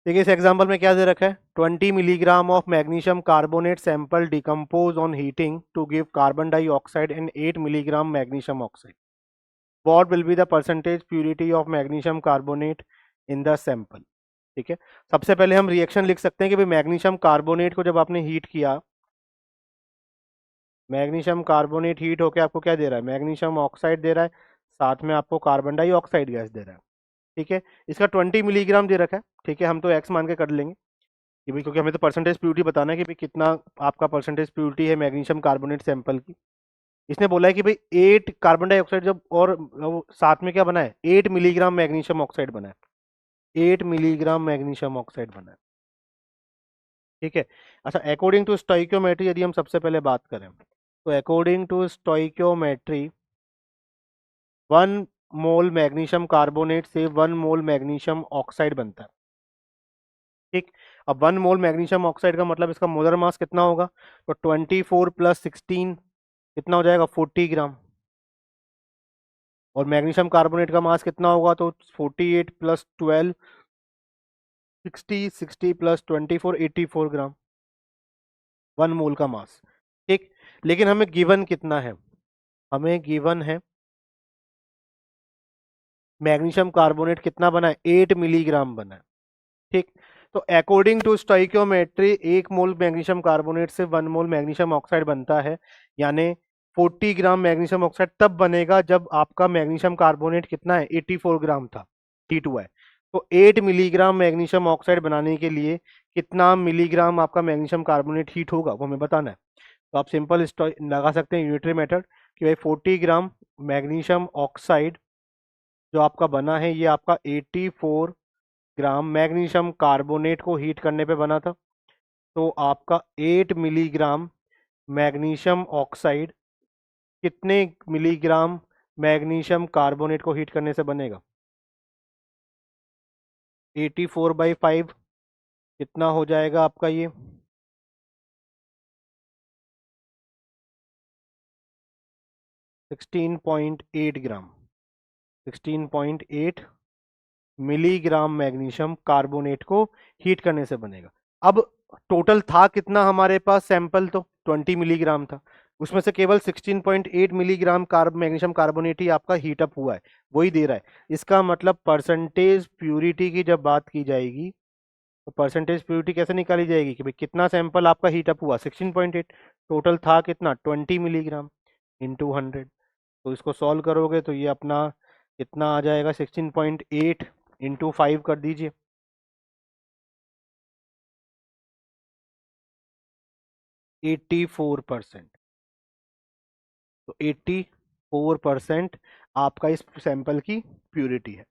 देखिए इस एग्जांपल में क्या दे रखा है, 20 milligram of magnesium carbonate sample decompose on heating to give carbon dioxide and 8 milligram magnesium oxide. What will be the percentage purity of magnesium carbonate in the sample. ठीक है, सबसे पहले हम रिएक्शन लिख सकते हैं कि भाई मैग्नीशियम कार्बोनेट को जब आपने हीट किया, मैग्नीशियम कार्बोनेट हीट होकर आपको क्या दे रहा है, मैग्नीशियम ऑक्साइड दे रहा है, साथ में आपको कार्बन डाइऑक्साइड गैस दे रहा है। ठीक है, इसका 20 मिलीग्राम दे रखा है। ठीक है, हम तो एक्स मान के कर लेंगे कि भाई, क्योंकि हमें तो परसेंटेज प्यूरिटी बताना है कि भाई कितना आपका परसेंटेज प्यूरिटी है मैग्नीशियम कार्बोनेट सैंपल की। इसने बोला है कि भाई 8 कार्बन डाइऑक्साइड जब और साथ में क्या बना है, 8 मिलीग्राम मैग्नीशियम ऑक्साइड बना है, 8 मिलीग्राम मैग्नीशियम ऑक्साइड बना है। ठीक है, अच्छा अकॉर्डिंग टू स्टोइकियोमेट्री यदि हम सबसे पहले बात करें, तो according to stoichiometry 1 mole magnesium carbonate से 1 मोल मैग्नीशियम ऑक्साइड बनता है। ठीक, अब 1 मोल मैग्नीशियम ऑक्साइड का मतलब इसका मोलर मास कितना होगा, तो 24 प्लस 16 कितना हो जाएगा, 40 ग्राम। और मैग्नीशियम कार्बोनेट का मास कितना होगा, तो 48 प्लस 12 60, 60 प्लस 24 84 ग्राम, 1 मोल का मास। ठीक, लेकिन हमें गिवन कितना है, हमें गिवन है मैग्नीशियम कार्बोनेट कितना बना है, 8 मिलीग्राम बना है। ठीक, तो according to stoichiometry 1 mole magnesium carbonate से 1 मोल मैग्नीशियम ऑक्साइड बनता है, यानी 40 ग्राम मैग्नीशियम ऑक्साइड तब बनेगा जब आपका मैग्नीशियम कार्बोनेट कितना है, 84 ग्राम था, हीट हुआ है। तो 8 मिलीग्राम मैग्नीशियम ऑक्साइड बनाने के लिए कितना मिलीग्राम आपका मैग्नीशियम कार्बोनेट हीट होगा वो हमें बताना है। तो आप सिंपल लगा सकते हैं यूनिटरी मेथड कि भाई 40 ग्राम मैग्नीशियम ऑक्साइड जो आपका बना है ये आपका 84 ग्राम मैग्नीशियम कार्बोनेट को हीट करने पे बना था। तो आपका 8 मिलीग्राम मैग्नीशियम ऑक्साइड कितने मिलीग्राम मैग्नीशियम कार्बोनेट को हीट करने से बनेगा, 84/5 कितना हो जाएगा आपका ये, 16.8 ग्राम, 16.8 मिलीग्राम मैग्नीशियम कार्बोनेट को हीट करने से बनेगा। अब टोटल था कितना हमारे पास सैंपल, तो 20 मिलीग्राम था, उसमें से केवल 16.8 मिलीग्राम मैग्नीशियम कार्बोनेट ही आपका हीट अप हुआ है, वही दे रहा है। इसका मतलब परसेंटेज प्यूरिटी की जब बात की जाएगी तो परसेंटेज प्यूरिटी कैसे निकाली जाएगी कि भाई कितना सैंपल आपका हीट अप हुआ, 16.8, टोटल था कितना 20 मिलीग्राम इंटू 100। तो इसको सॉल्व करोगे तो ये अपना कितना आ जाएगा, 16.8 इंटू 5 कर दीजिए, 84%। तो 84% आपका इस सैंपल की प्यूरिटी है।